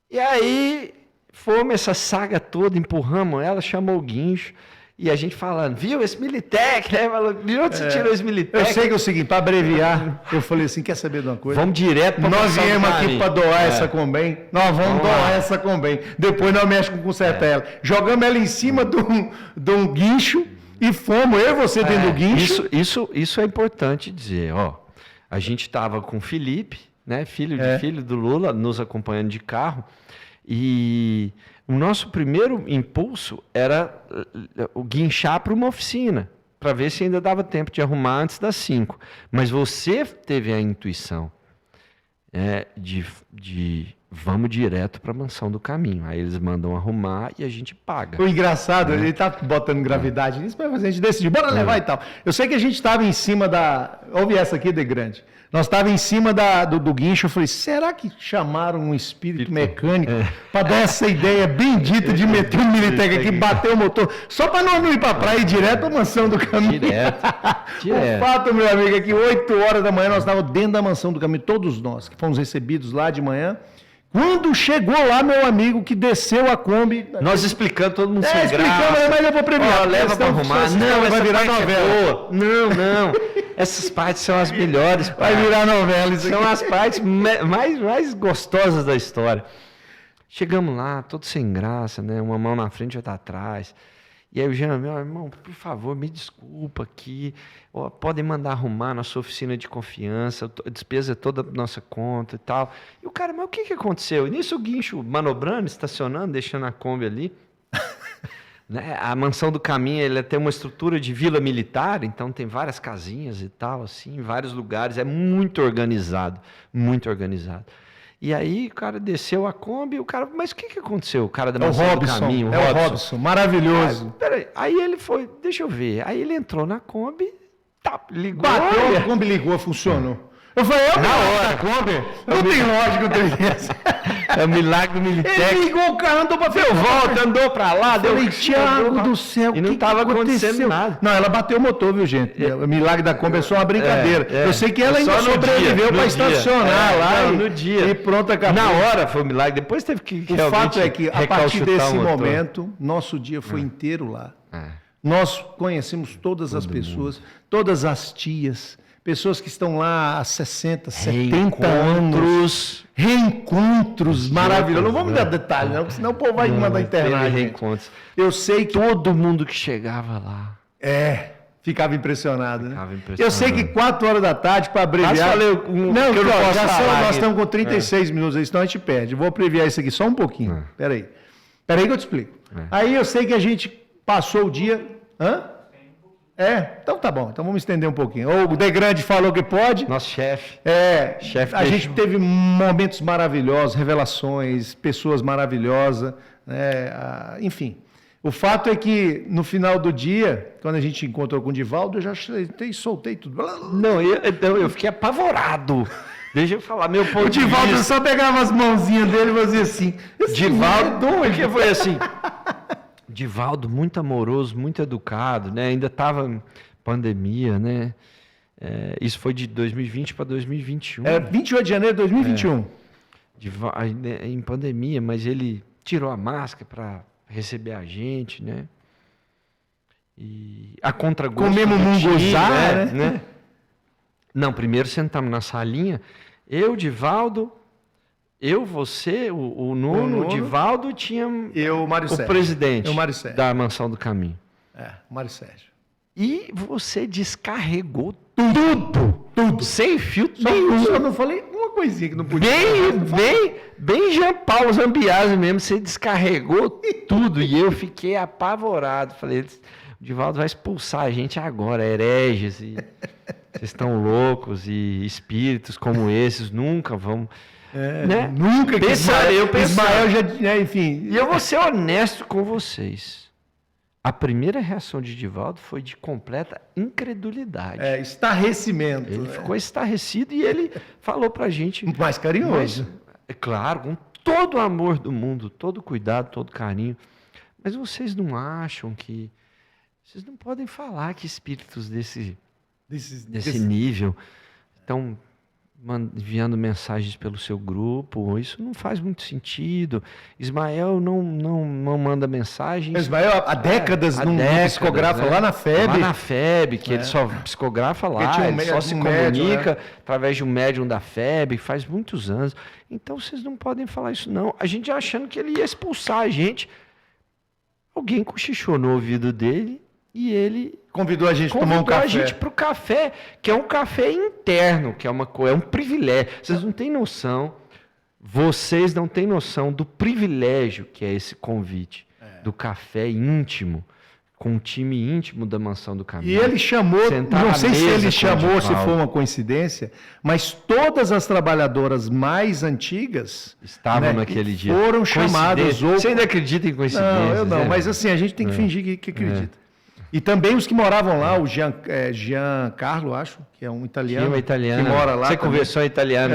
E aí, fomos essa saga toda, empurramos ela, chamou o guincho. E a gente falando, viu, esse Militec, né? De onde você tirou esse Militec? Eu sei que é o seguinte, para abreviar, eu falei assim, quer saber de uma coisa? Vamos direto para nós viemos aqui para doar essa Kombi, nós vamos doar essa Kombi. Depois nós mexemos com consertar ela. Jogamos ela em cima de um guincho e fomos, eu e você dentro do guincho. Isso é importante dizer, ó. A gente estava com o Felipe, né? Filho do Lula, nos acompanhando de carro, e... O nosso primeiro impulso era o guinchar para uma oficina, para ver se ainda dava tempo de arrumar antes das 5. Mas você teve a intuição de vamos direto para a Mansão do Caminho. Aí eles mandam arrumar e a gente paga. O engraçado, ele está botando gravidade nisso, mas a gente decidiu, bora levar e tal. Eu sei que a gente estava em cima da... Ouve essa aqui, de grande. Nós estávamos em cima do guincho, eu falei, será que chamaram um espírito mecânico para dar essa ideia bendita de meter um Militec aqui, bater o motor, só para não ir para a praia e ir direto para a Mansão do Caminho? Direto. O fato, meu amigo, é que 8 horas da manhã nós estávamos dentro da Mansão do Caminho, todos nós, que fomos recebidos lá de manhã. Quando chegou lá, meu amigo, que desceu a Kombi... Nós explicando, todo mundo sem graça. Mas eu vou previar. Leva para arrumar. Não, vai virar novela. Não. Essas partes são as melhores. Vai virar novela. São as partes mais gostosas da história. Chegamos lá, todos sem graça, né? Uma mão na frente e outra atrás. E aí o Jean, meu irmão, por favor, me desculpa aqui. Podem mandar arrumar na sua oficina de confiança, a despesa é toda nossa conta e tal. E o cara, mas o que aconteceu? E nisso o guincho manobrando, estacionando, deixando a Kombi ali. Né? A Mansão do Caminho, ela tem uma estrutura de vila militar, então tem várias casinhas e tal, assim, em vários lugares. É muito organizado, muito organizado. E aí o cara desceu a Kombi, o cara, mas o que aconteceu? O cara da Mansão do Caminho, o Robson, maravilhoso. Peraí, aí ele foi, deixa eu ver, aí ele entrou na Kombi, ligou. Bateu, a Kombi ligou, funcionou. Eu falei, na hora, Kombi. Não tem lógica o trem desse. É o milagre do Militec. Ele ligou o carro, andou pra frente. Deu volta, andou pra lá, deu Thiago do céu, e não estava acontecendo nada. Não, ela bateu o motor, viu, gente? O milagre da Kombi é só uma brincadeira. Eu sei que ela ainda sobreviveu para estacionar lá. No dia. E pronto, acabou. Na hora foi um milagre, depois teve que o fato é que, a partir desse momento, nosso dia foi inteiro lá. Nós conhecemos todas as pessoas, todas as tias, pessoas que estão lá há 60, 70 anos. Reencontros maravilhosos. Não vamos dar detalhe, não, porque senão o povo vai mandar internet. Reencontros. Eu sei que todo mundo que chegava lá. Ficava impressionado, né? Eu sei que 4 horas da tarde, para abreviar... Nós estamos com 36 minutos, senão a gente perde. Vou abreviar isso aqui só um pouquinho. Peraí que eu te explico. Aí eu sei que a gente passou o dia... Então tá bom. Então vamos estender um pouquinho. O De Grande falou que pode. Nosso chefe. A gente teve momentos maravilhosos, revelações, pessoas maravilosas, enfim... O fato é que, no final do dia, quando a gente encontrou com o Divaldo, eu já soltei tudo. Não, eu fiquei apavorado. Deixa eu falar, meu ponto de vista. O Divaldo só pegava as mãozinhas dele e fazia assim. Divaldo, porque foi assim. Divaldo, muito amoroso, muito educado, né? Ainda estava pandemia, né? Isso foi de 2020 para 2021. 28 de janeiro de 2021. Em pandemia, mas ele tirou a máscara para receber a gente, né? E a contragosto. Comemos munguzá, né? Não, primeiro sentamos na salinha, eu, Divaldo, você, o Nuno, o Divaldo, tinha o Mário Sérgio. O presidente da Mansão do Caminho. O Mário Sérgio. E você descarregou tudo. Sem filtro nenhum. Eu não falei uma coisinha que não podia. Bem Jean Paulo Zambiase mesmo, você descarregou tudo. E eu fiquei apavorado. Falei, o Divaldo vai expulsar a gente agora, hereges. E vocês estão loucos. E espíritos como esses nunca vão... né? Nunca que Ismael já... enfim. E eu vou ser honesto com vocês. A primeira reação de Divaldo foi de completa incredulidade. Estarrecimento. Ele ficou estarrecido e ele falou pra gente... Mais carinhoso. Claro, com todo o amor do mundo, todo o cuidado, todo o carinho. Mas vocês não acham que... Vocês não podem falar que espíritos desse nível estão enviando mensagens pelo seu grupo, isso não faz muito sentido. Ismael não manda mensagens. Ismael há décadas não psicografa, né? Lá na FEB. Lá na FEB, que ele só psicografa lá, ele só se comunica através de um médium da FEB, faz muitos anos. Então vocês não podem falar isso não. A gente achando que ele ia expulsar a gente. Alguém cochichou no ouvido dele e ele... Convidou a gente a tomar um café. Convidou a gente para o café, que é um café interno, que é um privilégio. Vocês não têm noção, vocês não têm noção do privilégio que é esse convite, do café íntimo, com o time íntimo da Mansão do Caminho. E ele chamou, não sei se ele chamou, se foi uma coincidência, mas todas as trabalhadobradoras mais antigas estavam naquele dia. Foram chamadas. Você ainda acredita em coincidências? Não, eu não, mas assim, a gente tem que fingir que acredita. E também os que moravam lá, o Giancarlo, acho, que é um italiano. Uma italiana. Que mora lá. Você conversou em italiano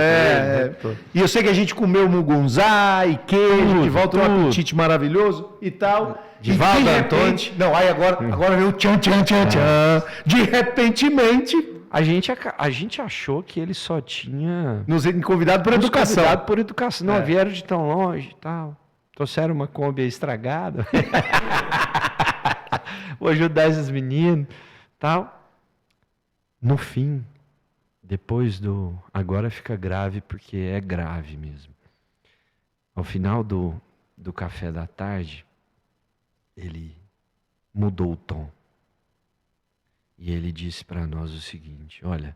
com ele. E eu sei que a gente comeu mugunzá e queijo, que volta um apetite maravilhoso e tal. Divaldo Antônio. Não, aí agora veio o tchan. De repentemente... A gente achou que ele só tinha... Nos convidado por educação. Convidado por educação. Não, vieram de tão longe e tal. Trouxeram uma Kombi estragada. Vou ajudar esses meninos, tal. No fim, depois do... Agora fica grave, porque é grave mesmo. Ao final do café da tarde, ele mudou o tom. E ele disse para nós o seguinte, olha,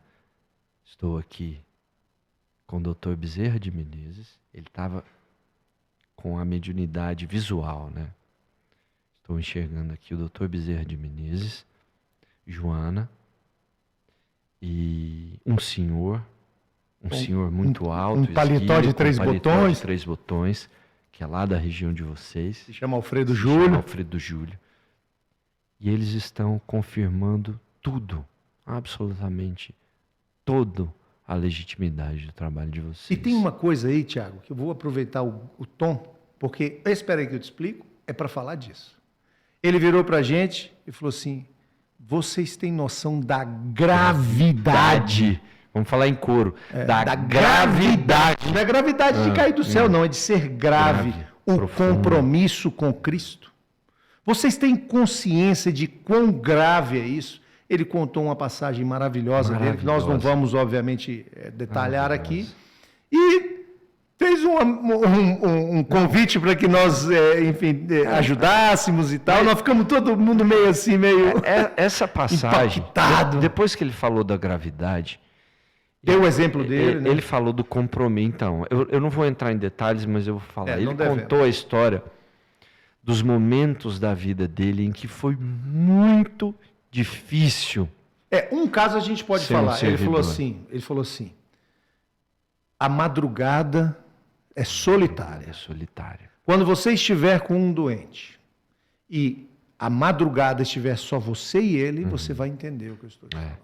estou aqui com o Dr. Bezerra de Menezes, ele estava com a mediunidade visual, né? Estou enxergando aqui o Dr. Bezerra de Menezes, Joana e um senhor muito alto, um paletó de 3 botões, 3 botões, que é lá da região de vocês. Se chama Alfredo Júlio. E eles estão confirmando tudo, absolutamente todo a legitimidade do trabalho de vocês. E tem uma coisa aí, Tiago, que eu vou aproveitar o tom, porque, espera aí que eu te explico, é para falar disso. Ele virou para a gente e falou assim, vocês têm noção da gravidade. Vamos falar em coro. Da gravidade. Não é gravidade de cair do céu, não, é de ser grave. O profundo. Compromisso com Cristo. Vocês têm consciência de quão grave é isso? Ele contou uma passagem maravilhosa dele, que nós não vamos, obviamente, detalhar aqui. E fez um convite para que nós, enfim, ajudássemos e tal. Nós ficamos todo mundo meio assim, meio essa passagem, impactado. Depois que ele falou da gravidade, deu o exemplo dele, né? Ele falou do compromisso. Então, eu não vou entrar em detalhes, mas eu vou falar. Ele contou a história dos momentos da vida dele em que foi muito difícil. Um caso a gente pode falar. Ele falou assim, a madrugada é solitária. É solitária. Quando você estiver com um doente e a madrugada estiver só você e ele, você vai entender o que eu estou dizendo.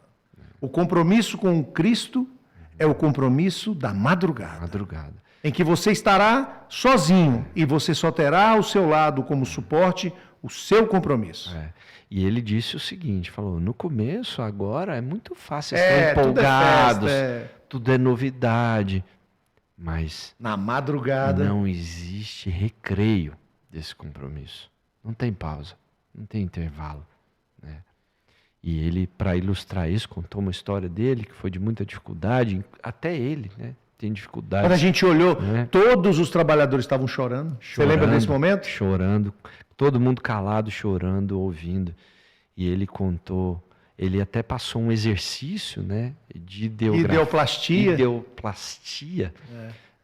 O compromisso com Cristo é o compromisso da madrugada. Em que você estará sozinho e você só terá ao seu lado como suporte o seu compromisso. E ele disse o seguinte, falou, no começo, agora, é muito fácil, estão empolgados, tudo é novidade, mas na madrugada não existe recreio desse compromisso. Não tem pausa, não tem intervalo, né? E ele, para ilustrar isso, contou uma história dele que foi de muita dificuldade, até ele, né? Tem dificuldade. Quando a gente olhou, né? Todos os trabalhadores estavam chorando. Você lembra desse momento? Chorando, todo mundo calado, chorando, ouvindo. E ele contou, ele até passou um exercício, né, de ideoplastia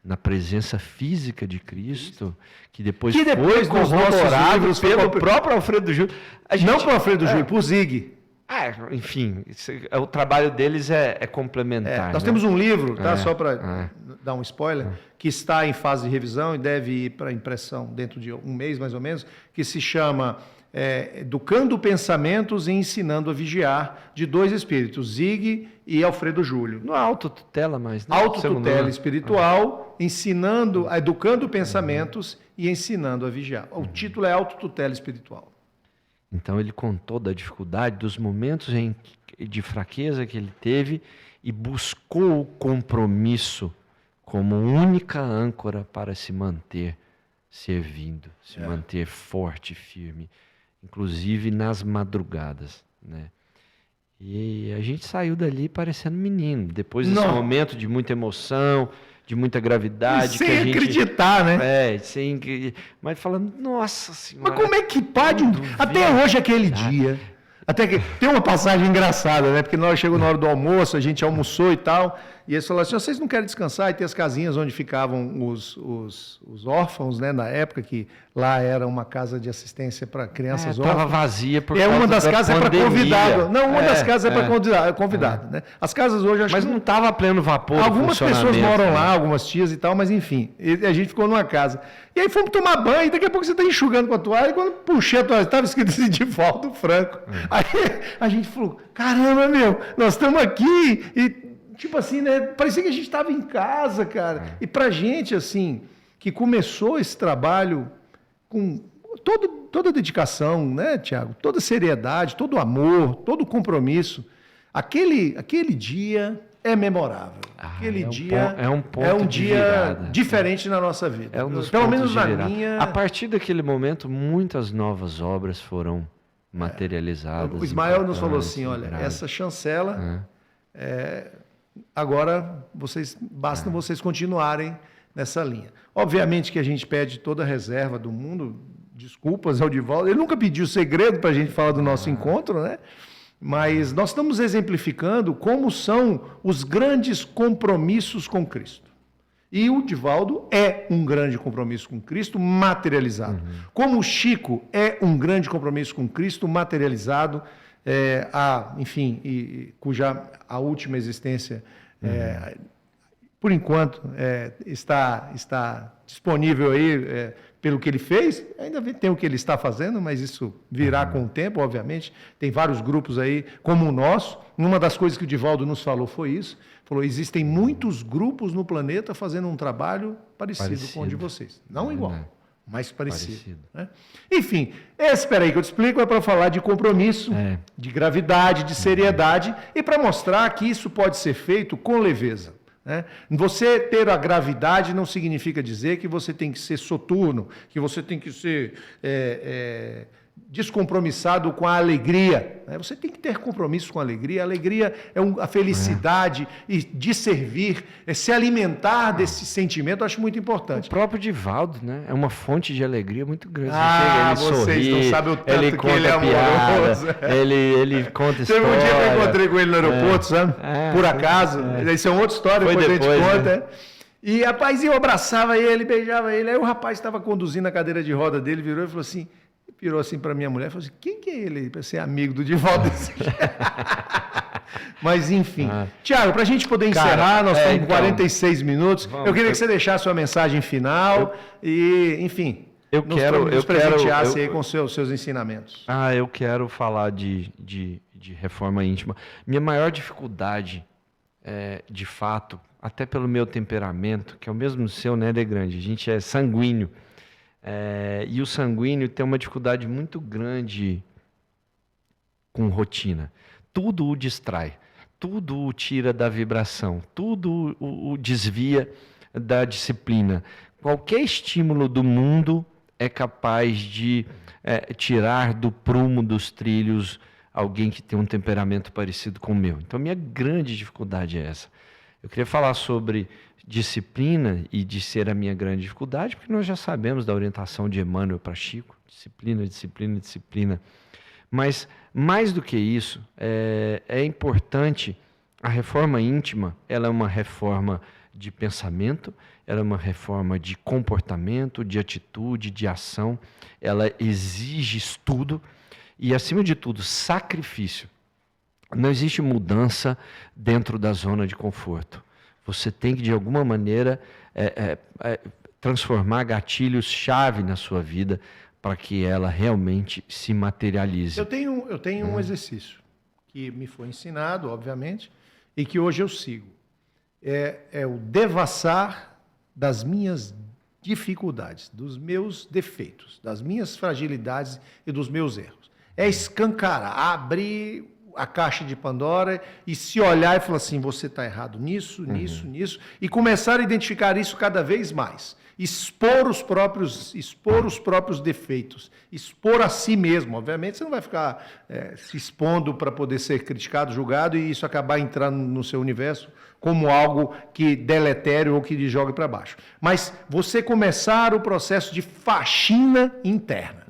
na presença física de Cristo, que depois foi corroborado pelo próprio Alfredo Júlio. Não para o Alfredo Júlio, para o Zig. Enfim, o trabalho deles é complementar. Nós temos um livro, tá? Só para dar um spoiler, que está em fase de revisão e deve ir para impressão dentro de um mês, mais ou menos, que se chama Educando Pensamentos e Ensinando a Vigiar, de dois espíritos, Zig e Alfredo Júlio. Não é autotutela, mas... Autotutela espiritual, educando pensamentos e ensinando a vigiar. O título é Autotutela Espiritual. Então ele contou da dificuldade, dos momentos de fraqueza que ele teve e buscou o compromisso como única âncora para se manter servindo, se manter forte, firme, inclusive nas madrugadas, né? E a gente saiu dali parecendo menino, depois desse momento de muita emoção, de muita gravidade. Sem acreditar, né? Mas falando, nossa senhora. Mas como é que pode? Até hoje, aquele dia. Até que tem uma passagem engraçada, né? Porque nós chegamos na hora do almoço, a gente almoçou e tal, e eles falaram assim, vocês não querem descansar? E tem as casinhas onde ficavam os órfãos, né? Na época que lá era uma casa de assistência para crianças órfãs. Estava vazia por causa uma das casas pandemia. É para convidado. Não, uma das casas é para convidado, né? As casas hoje acho mas que não estava a pleno vapor. Algumas pessoas moram lá, algumas tias e tal, mas enfim, a gente ficou numa casa. E aí fomos tomar banho, e daqui a pouco você está enxugando com a toalha, e quando puxei a toalha, estava escrito assim, Divaldo Franco. Aí a gente falou, caramba, nós estamos aqui, e tipo assim, né, parecia que a gente estava em casa, cara. E pra gente, assim, que começou esse trabalho com toda a dedicação, né, Tiago? Toda a seriedade, todo o amor, todo o compromisso. Aquele dia é memorável. Aquele dia é um dia diferente na nossa vida. Pelo menos na minha. A partir daquele momento, muitas novas obras foram materializadas. O Ismael nos falou assim, olha, essa chancela, agora basta vocês continuarem nessa linha. Obviamente que a gente pede toda a reserva do mundo, desculpas ao Divaldo, ele nunca pediu segredo para a gente falar do nosso encontro, né? Mas nós estamos exemplificando como são os grandes compromissos com Cristo. E o Divaldo é um grande compromisso com Cristo materializado. Como o Chico é um grande compromisso com Cristo materializado, cuja a última existência, por enquanto, está disponível aí pelo que ele fez, ainda tem o que ele está fazendo, mas isso virá com o tempo, obviamente. Tem vários grupos aí, como o nosso. Uma das coisas que o Divaldo nos falou foi isso. Falou, existem muitos grupos no planeta fazendo um trabalho parecido com o de vocês. Não igual, mas parecido. Né? Enfim, espera aí que eu te explico, é para falar de compromisso, de gravidade, de seriedade, e para mostrar que isso pode ser feito com leveza. Né? Você ter a gravidade não significa dizer que você tem que ser soturno, que você tem que ser descompromissado com a alegria. Né? Você tem que ter compromisso com a alegria. A alegria é a felicidade e de servir, se alimentar desse sentimento, eu acho muito importante. O próprio Divaldo, né? É uma fonte de alegria muito grande. Vocês sorri, não sabem o tanto ele que conta ele é amoroso. Ele conta história. Teve um dia que eu encontrei com ele no aeroporto, sabe? Por acaso. Isso é uma outra história, depois a gente conta. Né? E rapaz, eu abraçava ele, beijava ele. Aí o rapaz estava conduzindo a cadeira de roda dele, virou e falou assim... Virou assim para minha mulher e falou assim, quem que é ele para ser amigo do Divaldo? Mas, enfim. Tiago, para a gente poder encerrar, nós estamos com 46 minutos. Eu queria que você deixasse sua mensagem final e, enfim, nos presenteasse aí com seus ensinamentos. Eu quero falar de reforma íntima. Minha maior dificuldade, de fato, até pelo meu temperamento, que é o mesmo seu, né, Degrande? A gente é sanguíneo. E o sanguíneo tem uma dificuldade muito grande com rotina. Tudo o distrai, tudo o tira da vibração, tudo o desvia da disciplina. Qualquer estímulo do mundo é capaz de tirar do prumo dos trilhos alguém que tem um temperamento parecido com o meu. Então, minha grande dificuldade é essa. Eu queria falar sobre disciplina e de ser a minha grande dificuldade, porque nós já sabemos da orientação de Emmanuel para Chico, disciplina, disciplina, disciplina. Mas, mais do que isso, é importante, a reforma íntima, ela é uma reforma de pensamento, ela é uma reforma de comportamento, de atitude, de ação, ela exige estudo e, acima de tudo, sacrifício. Não existe mudança dentro da zona de conforto. Você tem que, de alguma maneira, transformar gatilhos-chave na sua vida para que ela realmente se materialize. Eu tenho um exercício que me foi ensinado, obviamente, e que hoje eu sigo. É o devassar das minhas dificuldades, dos meus defeitos, das minhas fragilidades e dos meus erros. É escancarar, abrir a caixa de Pandora e se olhar e falar assim, você está errado nisso, nisso, e começar a identificar isso cada vez mais. Expor os próprios defeitos, expor a si mesmo. Obviamente, você não vai ficar se expondo para poder ser criticado, julgado, e isso acabar entrando no seu universo como algo que deletério ou que lhe jogue para baixo. Mas você começar o processo de faxina interna.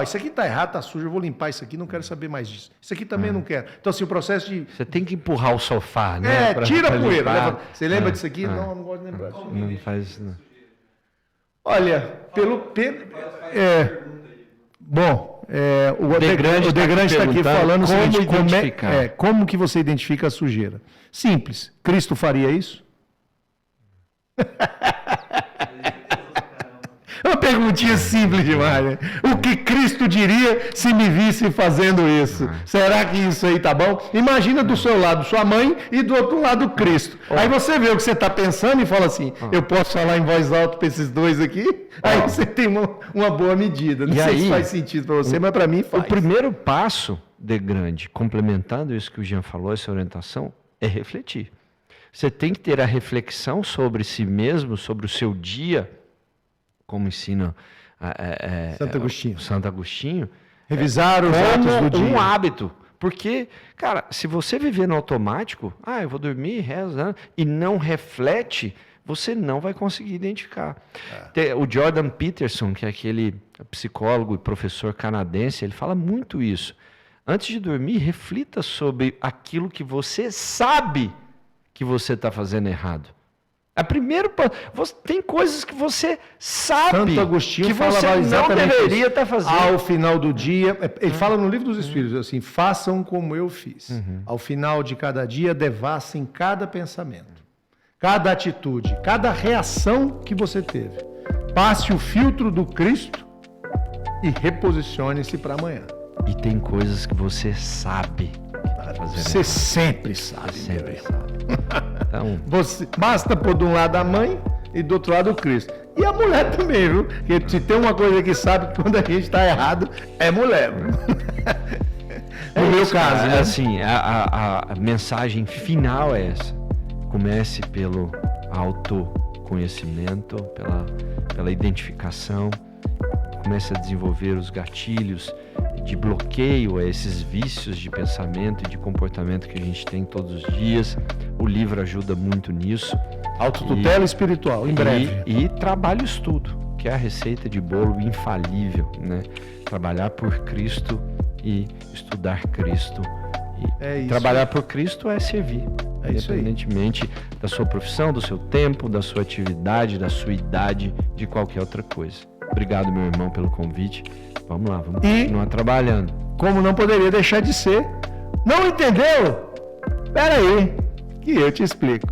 Isso aqui está errado, está sujo, eu vou limpar isso aqui, não quero saber mais disso. Isso aqui também não quero. Então, assim, o processo de... Você tem que empurrar o sofá, né? Tira a poeira. Você lembra disso aqui? Não, eu não gosto de lembrar. Não faz isso, não. Olha, o Degrande está aqui falando o seguinte, como que você identifica a sujeira? Simples. Cristo faria isso? Uma perguntinha simples demais, né? O que Cristo diria se me visse fazendo isso? Será que isso aí tá bom? Imagina do seu lado sua mãe e do outro lado Cristo. Aí você vê o que você está pensando e fala assim, eu posso falar em voz alta para esses dois aqui? Aí você tem uma boa medida. Não sei se faz sentido para você, mas para mim faz. O primeiro passo, Degrande, complementando isso que o Jean falou, essa orientação, é refletir. Você tem que ter a reflexão sobre si mesmo, sobre o seu dia, como ensina Santo Agostinho, revisar os atos do dia. Um hábito. Porque, cara, se você viver no automático, eu vou dormir, rezo, né, e não reflete, você não vai conseguir identificar. O Jordan Peterson, que é aquele psicólogo e professor canadense, ele fala muito isso. Antes de dormir, reflita sobre aquilo que você sabe que você está fazendo errado. Tem coisas que você sabe Santo Agostinho que você não deveria estar fazendo. Ao final do dia, ele fala no Livro dos Espíritos assim, façam como eu fiz. Ao final de cada dia, devassem cada pensamento, cada atitude, cada reação que você teve, passe o filtro do Cristo e reposicione-se para amanhã. E tem coisas que você sabe. Você sempre sabe, você sempre sabe. Então, basta pôr de um lado a mãe e do outro lado o Cristo. E a mulher também, viu? Porque se tem uma coisa que sabe que quando a gente está errado, é mulher. No meu caso, né? Assim, a mensagem final é essa. Comece pelo autoconhecimento, pela identificação. Comece a desenvolver os gatilhos de bloqueio a esses vícios de pensamento e de comportamento que a gente tem todos os dias. O livro ajuda muito nisso. Autotutela espiritual, em breve. E trabalho estudo, que é a receita de bolo infalível, né? Trabalhar por Cristo e estudar Cristo. Trabalhar por Cristo é servir, independentemente da sua profissão, do seu tempo, da sua atividade, da sua idade, de qualquer outra coisa. Obrigado, meu irmão, pelo convite. Vamos lá, vamos continuar trabalhando. Como não poderia deixar de ser, não entendeu? Espera aí, que eu te explico.